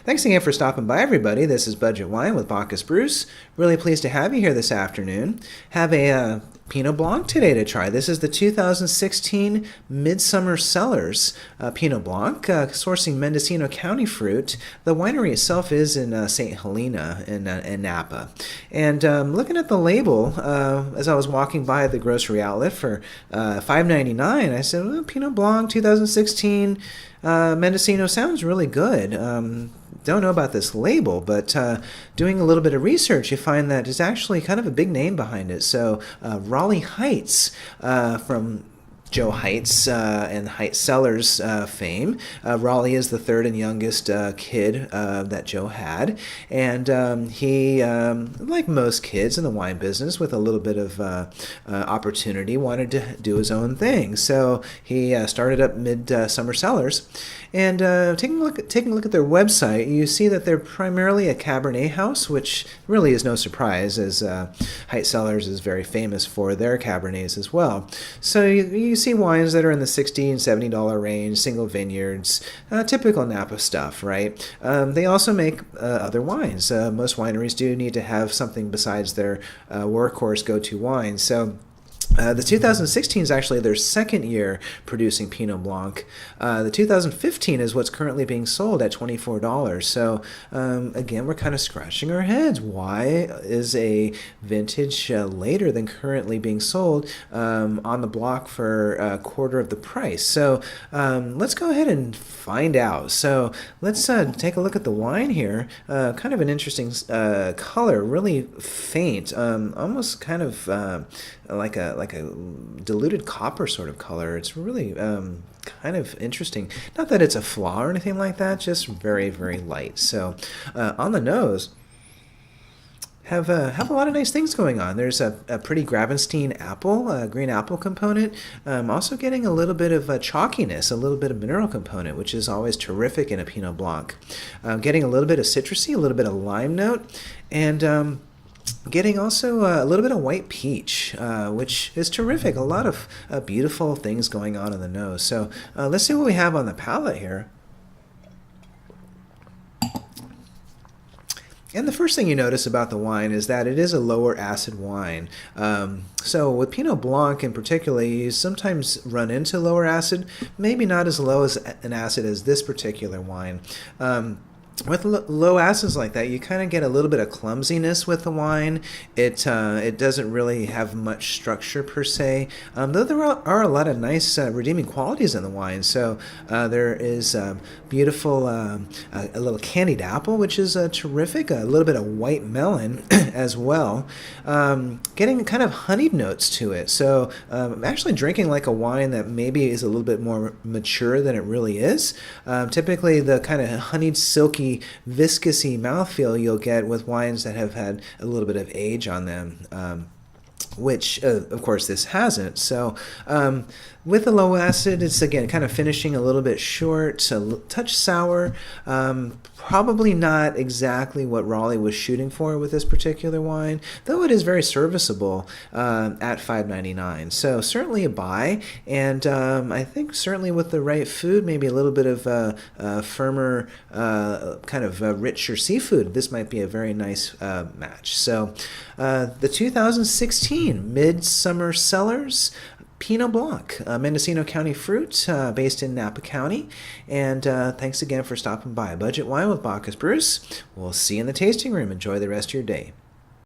Thanks again for stopping by, everybody. This is Budget Wine with Bacchus Bruce. Really pleased to have you here this afternoon. Have a Pinot Blanc today to try. This is the 2016 Midsummer Cellars Pinot Blanc, sourcing Mendocino County fruit. The winery itself is in St. Helena in Napa. And looking at the label, as I was walking by the grocery outlet for $5.99, I said, well, Pinot Blanc 2016 Mendocino sounds really good. Don't know about this label, but doing a little bit of research, you find that it's actually kind of a big name behind it. So Raleigh Heights from Joe Heights and Heights Cellars fame. Raleigh is the third and youngest kid that Joe had, and he, like most kids in the wine business, with a little bit of opportunity, wanted to do his own thing. So he started up Midsummer Cellars, and taking a look at their website, you see that they're primarily a Cabernet house, which really is no surprise, as Heights Cellars is very famous for their Cabernets as well. So you see wines that are in the $60 and $70 range, single vineyards, typical Napa stuff, right? They also make other wines. Most wineries do need to have something besides their workhorse go-to wine. So the 2016 is actually their second year producing Pinot Blanc. The 2015 is what's currently being sold at $24. So again, we're kind of scratching our heads. Why is a vintage later than currently being sold on the block for a quarter of the price? So let's go ahead and find out. So let's take a look at the wine here. Kind of an interesting color, really faint, almost kind of like a diluted copper sort of color. It's really kind of interesting. Not that it's a flaw or anything like that, just very, very light. So on the nose, have a lot of nice things going on. There's a pretty Gravenstein apple, green apple component. Also getting a little bit of chalkiness, a little bit of mineral component, which is always terrific in a Pinot Blanc. Getting a little bit of citrusy, a little bit of lime note, and getting also a little bit of white peach, which is terrific. A lot of beautiful things going on in the nose. So let's see what we have on the palate here. And the first thing you notice about the wine is that it is a lower acid wine. So with Pinot Blanc in particular, you sometimes run into lower acid, maybe not as low as an acid as this particular wine. With low acids like that, you kind of get a little bit of clumsiness with the wine. It doesn't really have much structure per se, though there are a lot of nice redeeming qualities in the wine. So there is beautiful, a little candied apple, which is terrific, a little bit of white melon as well, getting kind of honeyed notes to it. So I'm actually drinking like a wine that maybe is a little bit more mature than it really is. Typically the kind of honeyed, silky, viscousy mouthfeel you'll get with wines that have had a little bit of age on them, which of course this hasn't. So with the low acid, it's again kind of finishing a little bit short, a touch sour, probably not exactly what Raleigh was shooting for with this particular wine, though it is very serviceable at $5.99. So certainly a buy, and I think certainly with the right food, maybe a little bit of firmer, kind of richer seafood, this might be a very nice match. So the 2016 Midsummer Cellars Pinot Blanc, Mendocino County fruit, based in Napa County. And thanks again for stopping by. Budget Wine with Bacchus Bruce. We'll see you in the tasting room. Enjoy the rest of your day.